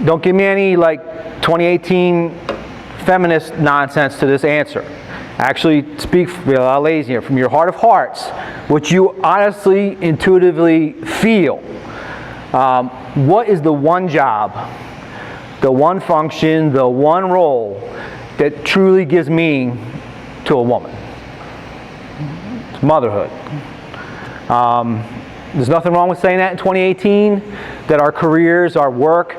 Don't give me any 2018 feminist nonsense to this answer. Actually speak, ladies here, from your heart of hearts, what you honestly, intuitively feel. What is the one job, the one function, the one role that truly gives meaning to a woman? It's motherhood. There's nothing wrong with saying that in 2018, that our careers, our work,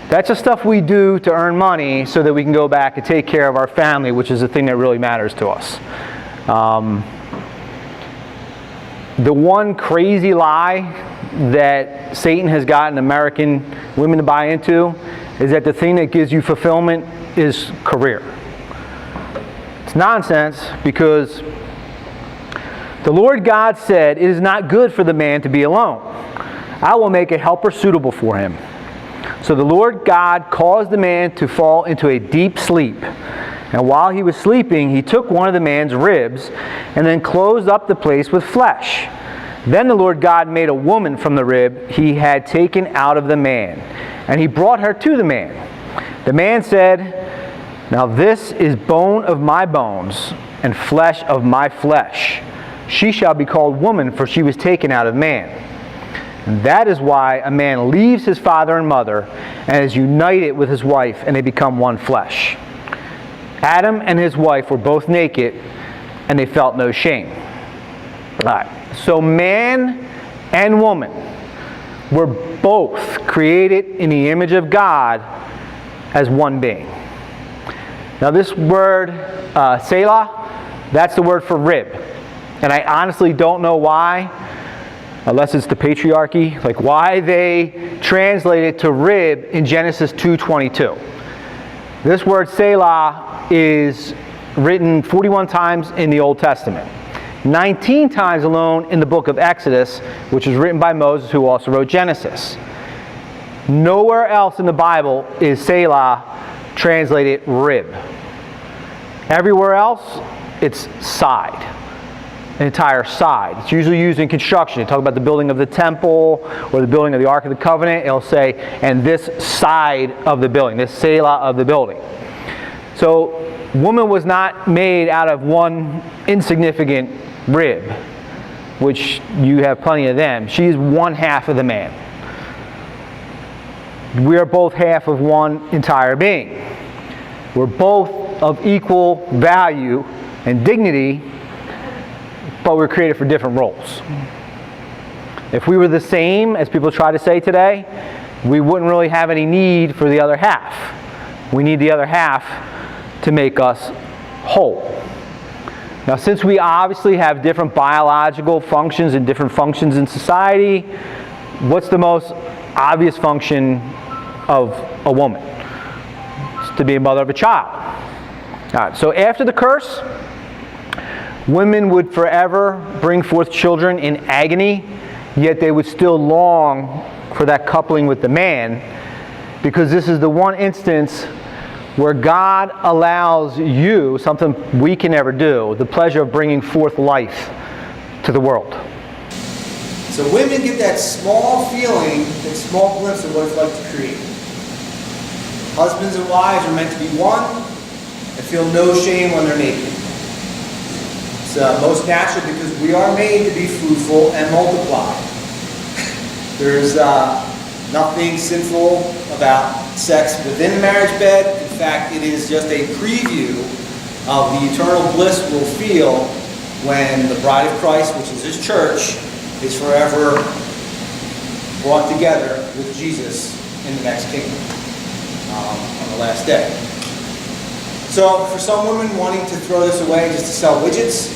that's just stuff we do to earn money so that we can go back and take care of our family, which is the thing that really matters to us. The one crazy lie that Satan has gotten American women to buy into is that the thing that gives you fulfillment is career. It's nonsense, because the Lord God said, "It is not good for the man to be alone. I will make a helper suitable for him." So the Lord God caused the man to fall into a deep sleep. And while he was sleeping, he took one of the man's ribs and then closed up the place with flesh. Then the Lord God made a woman from the rib he had taken out of the man, and he brought her to the man. The man said, "Now this is bone of my bones and flesh of my flesh. She shall be called woman, for she was taken out of man." And that is why a man leaves his father and mother and is united with his wife, and they become one flesh. Adam and his wife were both naked, and they felt no shame. All right. So man and woman were both created in the image of God as one being. Now this word, Selah, that's the word for rib. And I honestly don't know why, unless it's the patriarchy, why they translate it to rib in Genesis 2:22. This word Selah is written 41 times in the Old Testament. 19 times alone in the book of Exodus, which was written by Moses, who also wrote Genesis. Nowhere else in the Bible is Selah translated rib. Everywhere else, it's side. An entire side. It's usually used in construction. You talk about the building of the temple or the building of the Ark of the Covenant, it'll say, and this side of the building, this Selah of the building. So, woman was not made out of one insignificant rib, which you have plenty of them. She is one half of the man. We are both half of one entire being. We're both of equal value and dignity, but we're created for different roles. If we were the same, as people try to say today, we wouldn't really have any need for the other half. We need the other half to make us whole. Now, since we obviously have different biological functions and different functions in society, what's the most obvious function of a woman? It's to be a mother of a child. All right, so after the curse, women would forever bring forth children in agony, yet they would still long for that coupling with the man, because this is the one instance where God allows you, something we can never do, the pleasure of bringing forth life to the world. So women get that small feeling, that small glimpse of what it's like to create. Husbands and wives are meant to be one and feel no shame when they're naked. It's most natural because we are made to be fruitful and multiply. There's nothing sinful about sex within the marriage bed. In fact, it is just a preview of the eternal bliss we'll feel when the bride of Christ, which is His church, is forever brought together with Jesus in the next kingdom on the last day. So for some women wanting to throw this away just to sell widgets,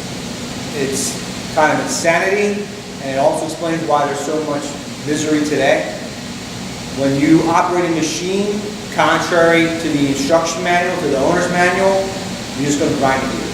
it's kind of insanity, and it also explains why there's so much misery today. When you operate a machine contrary to the instruction manual, to the owner's manual, you're just going to grind it.